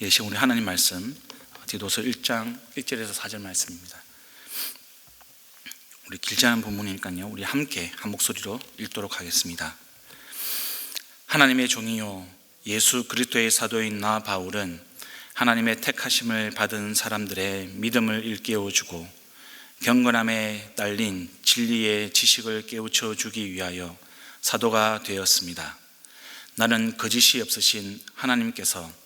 예, 지금 우리 하나님 말씀 디도서 1장 1절에서 4절 말씀입니다. 우리 길지 않은 본문이니까요, 우리 함께 한 목소리로 읽도록 하겠습니다. 하나님의 종이요 예수 그리스도의 사도인 나 바울은 하나님의 택하심을 받은 사람들의 믿음을 일깨워주고 경건함에 딸린 진리의 지식을 깨우쳐 주기 위하여 사도가 되었습니다. 나는 거짓이 없으신 하나님께서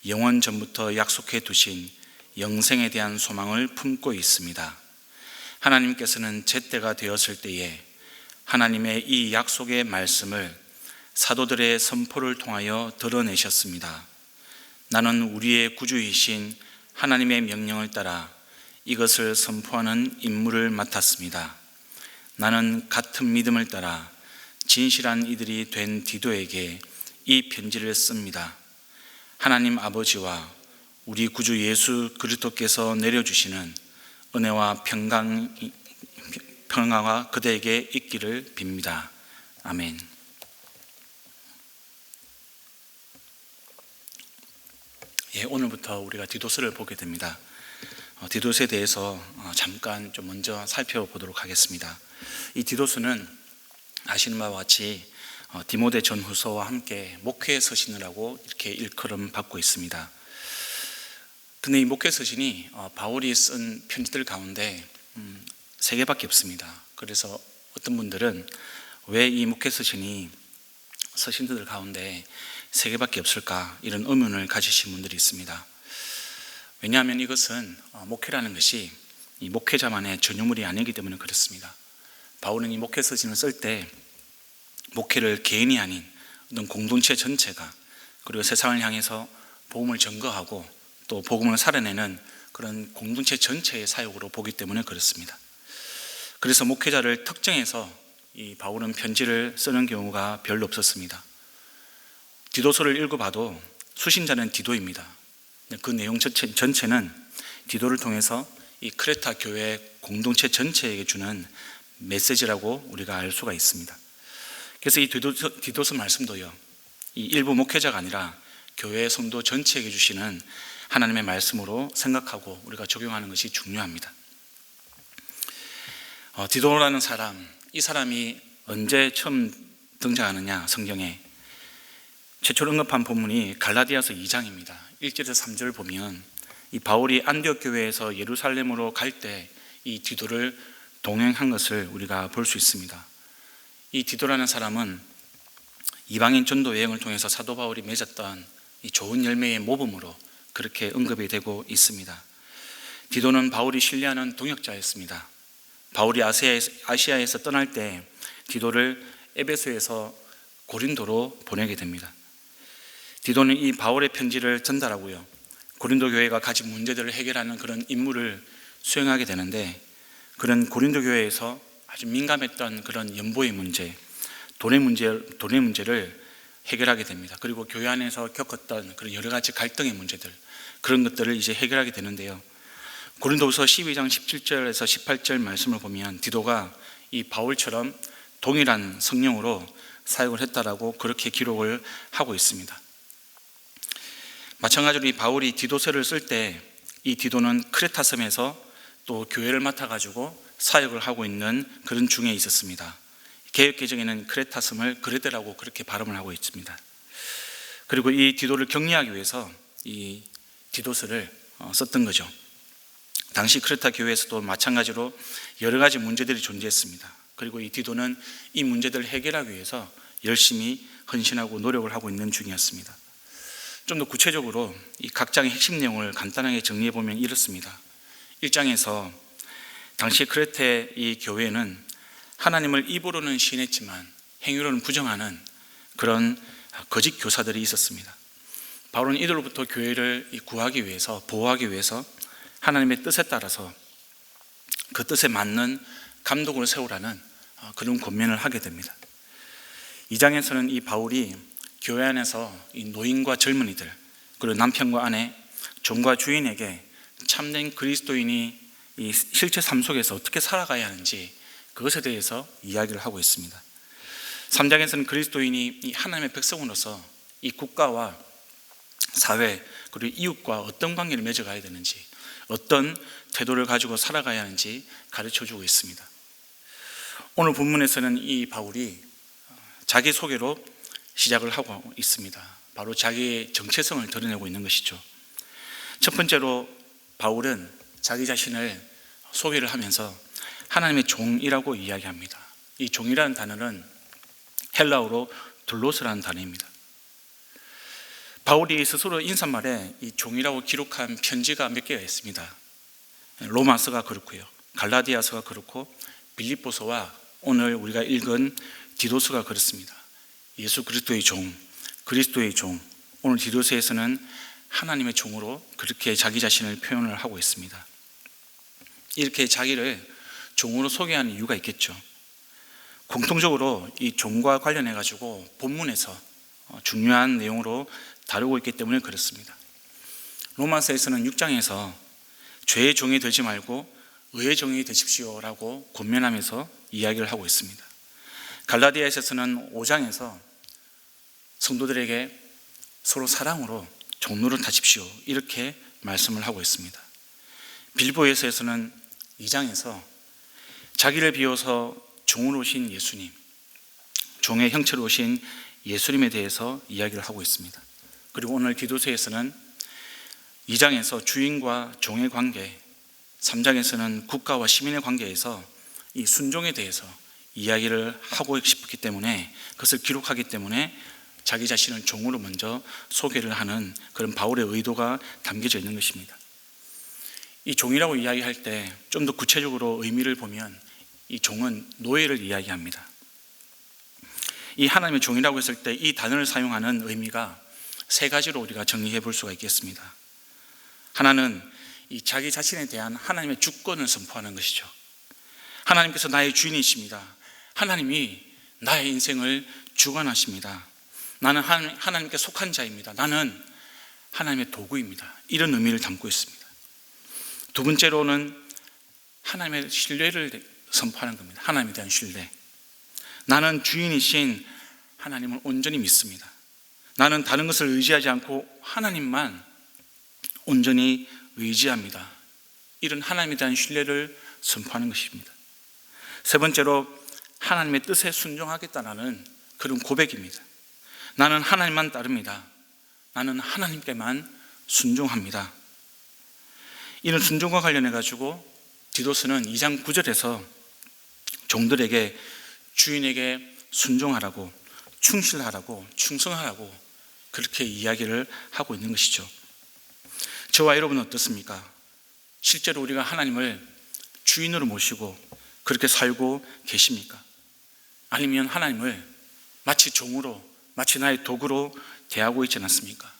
영원 전부터 약속해 두신 영생에 대한 소망을 품고 있습니다. 하나님께서는 제때가 되었을 때에 하나님의 이 약속의 말씀을 사도들의 선포를 통하여 드러내셨습니다. 나는 우리의 구주이신 하나님의 명령을 따라 이것을 선포하는 임무를 맡았습니다. 나는 같은 믿음을 따라 진실한 이들이 된 디도에게 이 편지를 씁니다. 하나님 아버지와 우리 구주 예수 그리스도께서 내려주시는 은혜와 평강과 그대에게 있기를 빕니다. 아멘. 예, 오늘부터 우리가 디도서를 보게 됩니다. 디도서에 대해서 잠깐 좀 먼저 살펴보도록 하겠습니다. 이 디도서는 아시는 바와 같이 디모데 전후서와 함께 목회 서신이라고 이렇게 일컬음 받고 있습니다. 근데 이 목회 서신이 바울이 쓴 편지들 가운데 3개밖에 없습니다. 그래서 어떤 분들은 왜 이 목회 서신이 서신들 가운데 3개밖에 없을까, 이런 의문을 가지신 분들이 있습니다. 왜냐하면 이것은 목회라는 것이 이 목회자만의 전유물이 아니기 때문에 그렇습니다. 바울은 이 목회 서신을 쓸 때 목회를 개인이 아닌 어떤 공동체 전체가, 그리고 세상을 향해서 복음을 전거하고 또 복음을 살아내는 그런 공동체 전체의 사역으로 보기 때문에 그렇습니다. 그래서 목회자를 특정해서 이 바울은 편지를 쓰는 경우가 별로 없었습니다. 디도서를 읽어봐도 수신자는 디도입니다. 그 내용 전체는 디도를 통해서 이 크레타 교회 공동체 전체에게 주는 메시지라고 우리가 알 수가 있습니다. 그래서 이 디도서 말씀도요, 이 일부 목회자가 아니라 교회 성도 전체에게 주시는 하나님의 말씀으로 생각하고 우리가 적용하는 것이 중요합니다. 디도라는 사람, 이 사람이 언제 처음 등장하느냐, 성경에 최초로 언급한 본문이 갈라디아서 2장입니다. 1절에서 3절을 보면 이 바울이 안디옥 교회에서 예루살렘으로 갈 때 이 디도를 동행한 것을 우리가 볼 수 있습니다. 이 디도라는 사람은 이방인 전도 여행을 통해서 사도 바울이 맺었던 이 좋은 열매의 모범으로 그렇게 언급이 되고 있습니다. 디도는 바울이 신뢰하는 동역자였습니다. 바울이 아시아에서 떠날 때 디도를 에베소에서 고린도로 보내게 됩니다. 디도는 이 바울의 편지를 전달하고요, 고린도 교회가 가진 문제들을 해결하는 그런 임무를 수행하게 되는데, 그런 고린도 교회에서 아주 민감했던 그런 연보의 문제, 돈의 문제를 해결하게 됩니다. 그리고 교회 안에서 겪었던 그런 여러 가지 갈등의 문제들, 그런 것들을 이제 해결하게 되는데요. 고린도후서 12장 17절에서 18절 말씀을 보면 디도가 이 바울처럼 동일한 성령으로 사역을 했다라고 그렇게 기록을 하고 있습니다. 마찬가지로 이 바울이 디도서를 쓸 때 이 디도는 크레타 섬에서 또 교회를 맡아가지고 사역을 하고 있는 그런 중에 있었습니다. 개역개정에는 크레타 섬을 그레데라고 그렇게 발음을 하고 있습니다. 그리고 이 디도를 격려하기 위해서 이 디도서를 썼던 거죠. 당시 크레타 교회에서도 마찬가지로 여러 가지 문제들이 존재했습니다. 그리고 이 디도는 이 문제들을 해결하기 위해서 열심히 헌신하고 노력을 하고 있는 중이었습니다. 좀 더 구체적으로 이 각 장의 핵심 내용을 간단하게 정리해 보면 이렇습니다. 1장에서 당시 크레테 이 교회는 하나님을 입으로는 시인했지만 행위로는 부정하는 그런 거짓 교사들이 있었습니다. 바울은 이들로부터 교회를 구하기 위해서, 보호하기 위해서 하나님의 뜻에 따라서 그 뜻에 맞는 감독을 세우라는 그런 권면을 하게 됩니다. 2장에서는 이 바울이 교회 안에서 이 노인과 젊은이들, 그리고 남편과 아내, 종과 주인에게 참된 그리스도인이 이 실제 삶 속에서 어떻게 살아가야 하는지 그것에 대해서 이야기를 하고 있습니다. 3장에서는 그리스도인이 이 하나님의 백성으로서 이 국가와 사회 그리고 이웃과 어떤 관계를 맺어가야 되는지, 어떤 태도를 가지고 살아가야 하는지 가르쳐주고 있습니다. 오늘 본문에서는 이 바울이 자기소개로 시작을 하고 있습니다. 바로 자기의 정체성을 드러내고 있는 것이죠. 첫 번째로 바울은 자기 자신을 소개를 하면서 하나님의 종이라고 이야기합니다. 이 종이라는 단어는 헬라어로 둘로스라는 단어입니다. 바울이 스스로 인사말에 이 종이라고 기록한 편지가 몇 개가 있습니다. 로마서가 그렇고요, 갈라디아서가 그렇고, 빌립보서와 오늘 우리가 읽은 디도서가 그렇습니다. 예수 그리스도의 종, 그리스도의 종. 오늘 디도서에서는 하나님의 종으로 그렇게 자기 자신을 표현을 하고 있습니다. 이렇게 자기를 종으로 소개하는 이유가 있겠죠. 공통적으로 이 종과 관련해 가지고 본문에서 중요한 내용으로 다루고 있기 때문에 그렇습니다. 로마서에서는 6장에서 죄의 종이 되지 말고 의의 종이 되십시오라고 권면하면서 이야기를 하고 있습니다. 갈라디아서는 5장에서 성도들에게 서로 사랑으로 종노릇 하십시오 이렇게 말씀을 하고 있습니다. 빌보에서는 2장에서 자기를 비워서 종으로 오신 예수님, 종의 형체로 오신 예수님에 대해서 이야기를 하고 있습니다. 그리고 오늘 디도서에서는 2장에서 주인과 종의 관계, 3장에서는 국가와 시민의 관계에서 이 순종에 대해서 이야기를 하고 싶기 때문에, 그것을 기록하기 때문에 자기 자신을 종으로 먼저 소개를 하는 그런 바울의 의도가 담겨져 있는 것입니다. 이 종이라고 이야기할 때 좀 더 구체적으로 의미를 보면 이 종은 노예를 이야기합니다. 이 하나님의 종이라고 했을 때 이 단어를 사용하는 의미가 세 가지로 우리가 정리해 볼 수가 있겠습니다. 하나는 이 자기 자신에 대한 하나님의 주권을 선포하는 것이죠. 하나님께서 나의 주인이십니다. 하나님이 나의 인생을 주관하십니다. 나는 하나님께 속한 자입니다. 나는 하나님의 도구입니다. 이런 의미를 담고 있습니다. 두 번째로는 하나님의 신뢰를 선포하는 겁니다. 하나님에 대한 신뢰. 나는 주인이신 하나님을 온전히 믿습니다. 나는 다른 것을 의지하지 않고 하나님만 온전히 의지합니다. 이런 하나님에 대한 신뢰를 선포하는 것입니다. 세 번째로 하나님의 뜻에 순종하겠다는 그런 고백입니다. 나는 하나님만 따릅니다. 나는 하나님께만 순종합니다. 이런 순종과 관련해 가지고 디도서는 2장 9절에서 종들에게 주인에게 순종하라고, 충실하라고, 충성하라고 그렇게 이야기를 하고 있는 것이죠. 저와 여러분은 어떻습니까? 실제로 우리가 하나님을 주인으로 모시고 그렇게 살고 계십니까? 아니면 하나님을 마치 종으로, 마치 나의 도구로 대하고 있지 않습니까?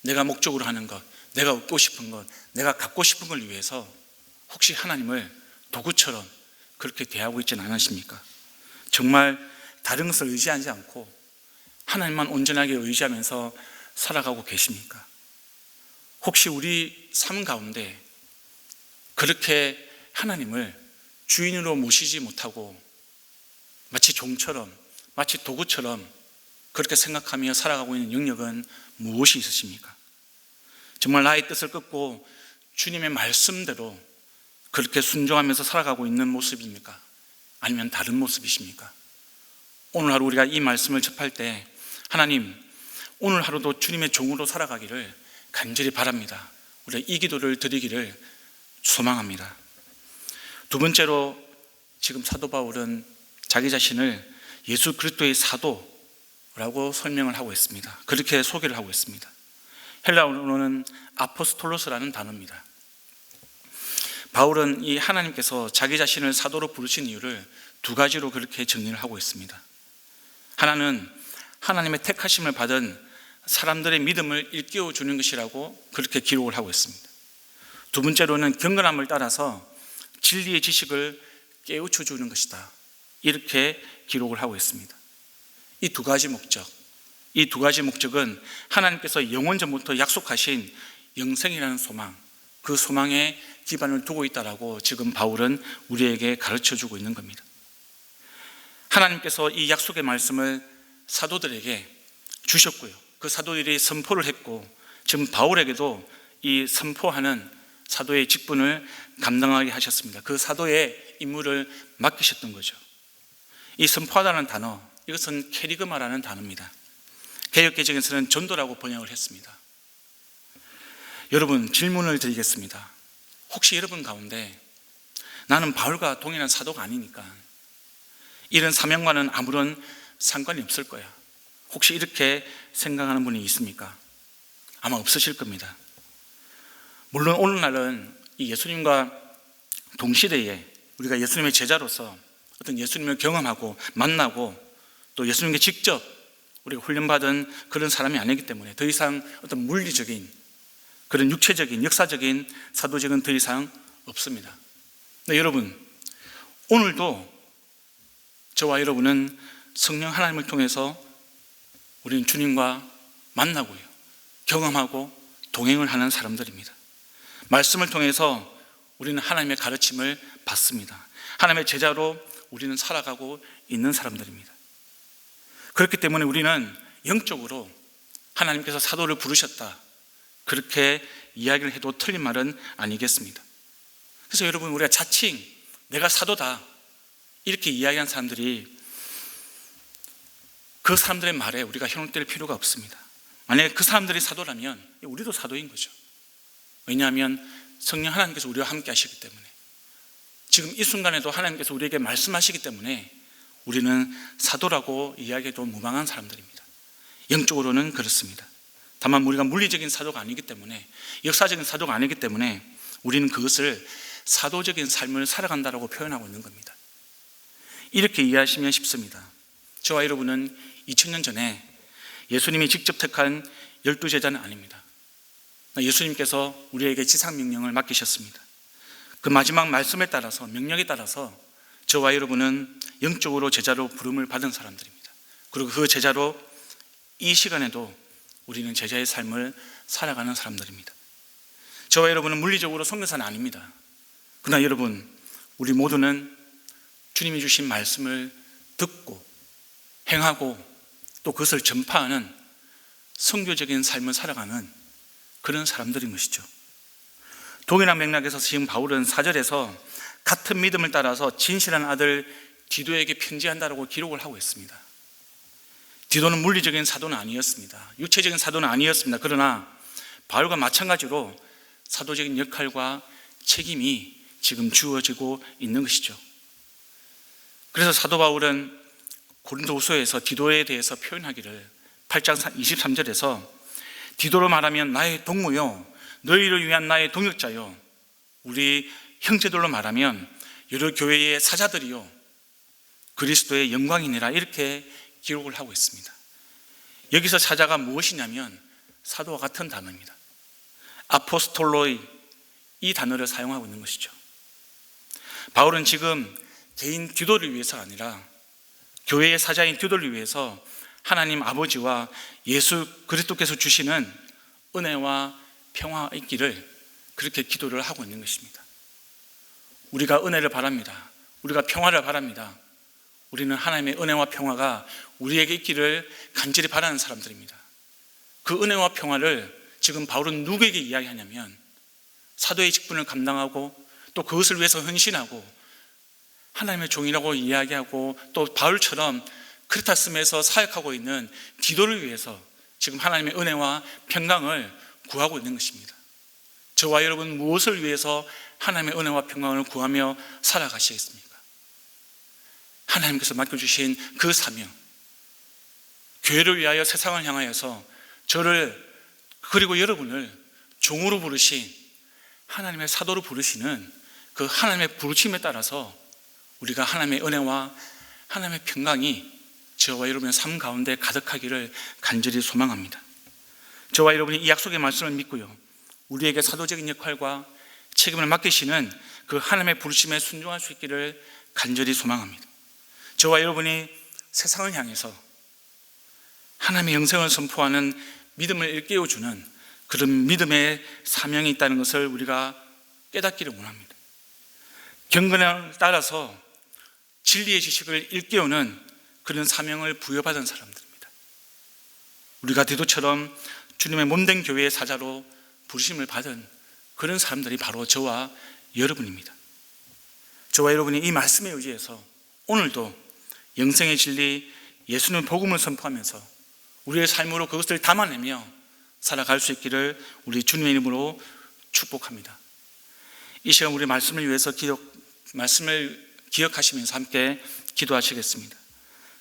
내가 목적으로 하는 것, 내가 얻고 싶은 것, 내가 갖고 싶은 걸 위해서 혹시 하나님을 도구처럼 그렇게 대하고 있지는 않으십니까? 정말 다른 것을 의지하지 않고 하나님만 온전하게 의지하면서 살아가고 계십니까? 혹시 우리 삶 가운데 그렇게 하나님을 주인으로 모시지 못하고 마치 종처럼, 마치 도구처럼 그렇게 생각하며 살아가고 있는 영역은 무엇이 있으십니까? 정말 나의 뜻을 꺾고 주님의 말씀대로 그렇게 순종하면서 살아가고 있는 모습입니까? 아니면 다른 모습이십니까? 오늘 하루 우리가 이 말씀을 접할 때 하나님, 오늘 하루도 주님의 종으로 살아가기를 간절히 바랍니다. 우리가 이 기도를 드리기를 소망합니다. 두 번째로 지금 사도 바울은 자기 자신을 예수 그리스도의 사도라고 설명을 하고 있습니다. 그렇게 소개를 하고 있습니다. 헬라어로는 아포스톨로스라는 단어입니다. 바울은 이 하나님께서 자기 자신을 사도로 부르신 이유를 두 가지로 그렇게 정리를 하고 있습니다. 하나는 하나님의 택하심을 받은 사람들의 믿음을 일깨워 주는 것이라고 그렇게 기록을 하고 있습니다. 두 번째로는 경건함을 따라서 진리의 지식을 깨우쳐 주는 것이다. 이렇게 기록을 하고 있습니다. 이 두 가지 목적은 하나님께서 영원 전부터 약속하신 영생이라는 소망, 그 소망에 기반을 두고 있다라고 지금 바울은 우리에게 가르쳐 주고 있는 겁니다. 하나님께서 이 약속의 말씀을 사도들에게 주셨고요. 그 사도들이 선포를 했고 지금 바울에게도 이 선포하는 사도의 직분을 감당하게 하셨습니다. 그 사도의 임무를 맡기셨던 거죠. 이 선포하다는 단어, 이것은 캐리그마라는 단어입니다. 개역개정에서는 전도라고 번역을 했습니다. 여러분, 질문을 드리겠습니다. 혹시 여러분 가운데 나는 바울과 동일한 사도가 아니니까 이런 사명과는 아무런 상관이 없을 거야, 혹시 이렇게 생각하는 분이 있습니까? 아마 없으실 겁니다. 물론 오늘날은 이 예수님과 동시대에 우리가 예수님의 제자로서 어떤 예수님을 경험하고 만나고 또 예수님께 직접 우리가 훈련받은 그런 사람이 아니기 때문에 더 이상 어떤 물리적인 그런 육체적인 역사적인 사도직은 더 이상 없습니다. 근데 여러분, 오늘도 저와 여러분은 성령 하나님을 통해서 우리는 주님과 만나고요, 경험하고 동행을 하는 사람들입니다. 말씀을 통해서 우리는 하나님의 가르침을 받습니다. 하나님의 제자로 우리는 살아가고 있는 사람들입니다. 그렇기 때문에 우리는 영적으로 하나님께서 사도를 부르셨다, 그렇게 이야기를 해도 틀린 말은 아니겠습니다. 그래서 여러분, 우리가 자칭 내가 사도다 이렇게 이야기한 사람들이, 그 사람들의 말에 우리가 현혹될 필요가 없습니다. 만약에 그 사람들이 사도라면 우리도 사도인 거죠. 왜냐하면 성령 하나님께서 우리와 함께 하시기 때문에, 지금 이 순간에도 하나님께서 우리에게 말씀하시기 때문에 우리는 사도라고 이야기해도 무방한 사람들입니다. 영적으로는 그렇습니다. 다만 우리가 물리적인 사도가 아니기 때문에, 역사적인 사도가 아니기 때문에 우리는 그것을 사도적인 삶을 살아간다라고 표현하고 있는 겁니다. 이렇게 이해하시면 쉽습니다. 저와 여러분은 2000년 전에 예수님이 직접 택한 12제자는 아닙니다. 예수님께서 우리에게 지상명령을 맡기셨습니다. 그 마지막 말씀에 따라서, 명령에 따라서 저와 여러분은 영적으로 제자로 부름을 받은 사람들입니다. 그리고 그 제자로 이 시간에도 우리는 제자의 삶을 살아가는 사람들입니다. 저와 여러분은 물리적으로 선교사는 아닙니다. 그러나 여러분, 우리 모두는 주님이 주신 말씀을 듣고 행하고 또 그것을 전파하는 선교적인 삶을 살아가는 그런 사람들인 것이죠. 동일한 맥락에서 지금 바울은 4절에서 같은 믿음을 따라서 진실한 아들 디도에게 편지한다라고 기록을 하고 있습니다. 디도는 물리적인 사도는 아니었습니다. 육체적인 사도는 아니었습니다. 그러나 바울과 마찬가지로 사도적인 역할과 책임이 지금 주어지고 있는 것이죠. 그래서 사도 바울은 고린도후서에서 디도에 대해서 표현하기를 8장 23절에서 디도로 말하면 나의 동무요, 너희를 위한 나의 동역자요, 우리 형제들로 말하면 여러 교회의 사자들이요, 그리스도의 영광이니라, 이렇게 기록을 하고 있습니다. 여기서 사자가 무엇이냐면 사도와 같은 단어입니다. 아포스톨로이, 이 단어를 사용하고 있는 것이죠. 바울은 지금 개인 디도를 위해서가 아니라 교회의 사자인 디도를 위해서 하나님 아버지와 예수 그리스도께서 주시는 은혜와 평화 있기를 그렇게 기도를 하고 있는 것입니다. 우리가 은혜를 바랍니다. 우리가 평화를 바랍니다. 우리는 하나님의 은혜와 평화가 우리에게 있기를 간절히 바라는 사람들입니다. 그 은혜와 평화를 지금 바울은 누구에게 이야기하냐면 사도의 직분을 감당하고 또 그것을 위해서 헌신하고 하나님의 종이라고 이야기하고 또 바울처럼 크레타섬에서 사역하고 있는 디도를 위해서 지금 하나님의 은혜와 평강을 구하고 있는 것입니다. 저와 여러분 무엇을 위해서 하나님의 은혜와 평강을 구하며 살아가시겠습니까? 하나님께서 맡겨주신 그 사명, 교회를 위하여 세상을 향하여서 저를 그리고 여러분을 종으로 부르신 하나님의 사도로 부르시는 그 하나님의 부르심에 따라서 우리가 하나님의 은혜와 하나님의 평강이 저와 여러분의 삶 가운데 가득하기를 간절히 소망합니다. 저와 여러분이 이 약속의 말씀을 믿고요, 우리에게 사도적인 역할과 책임을 맡기시는 그 하나님의 부르심에 순종할 수 있기를 간절히 소망합니다. 저와 여러분이 세상을 향해서 하나님의 영생을 선포하는 믿음을 일깨워주는 그런 믿음의 사명이 있다는 것을 우리가 깨닫기를 원합니다. 경건에 따라서 진리의 지식을 일깨우는 그런 사명을 부여받은 사람들입니다. 우리가 디도처럼 주님의 몸된 교회의 사자로 부르심을 받은 그런 사람들이 바로 저와 여러분입니다. 저와 여러분이 이 말씀에 의지해서 오늘도 영생의 진리 예수님 복음을 선포하면서 우리의 삶으로 그것을 담아내며 살아갈 수 있기를 우리 주님의 이름으로 축복합니다. 이 시간 우리 말씀을 위해서 말씀을 기억하시면서 함께 기도하시겠습니다.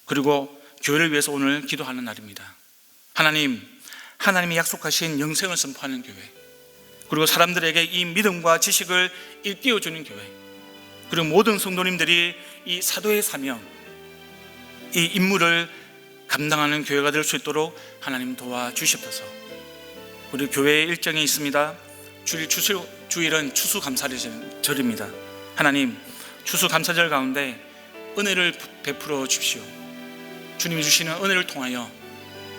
그리고 교회를 위해서 오늘 기도하는 날입니다. 하나님이 약속하신 영생을 선포하는 교회, 그리고 사람들에게 이 믿음과 지식을 일깨워주는 교회, 그리고 모든 성도님들이 이 사도의 사명, 이 임무를 감당하는 교회가 될 수 있도록 하나님 도와주시옵소서. 우리 교회의 일정이 있습니다. 주일은 추수감사절입니다. 하나님, 추수감사절 가운데 은혜를 베풀어 주십시오. 주님이 주시는 은혜를 통하여,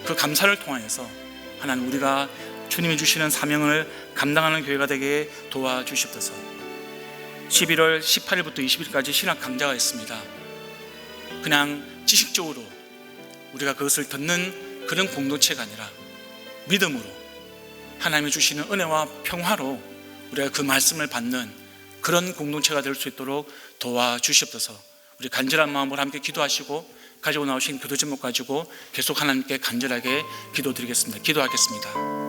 그 감사를 통하여서 하나님, 우리가 주님이 주시는 사명을 감당하는 교회가 되게 도와주시옵소서. 11월 18일부터 20일까지 신학 강좌가 있습니다. 그냥 지식적으로 우리가 그것을 듣는 그런 공동체가 아니라 믿음으로 하나님이 주시는 은혜와 평화로 우리가 그 말씀을 받는 그런 공동체가 될 수 있도록 도와주시옵소서. 우리 간절한 마음으로 함께 기도하시고 가지고 나오신 기도 제목 가지고 계속 하나님께 간절하게 기도드리겠습니다. 기도하겠습니다.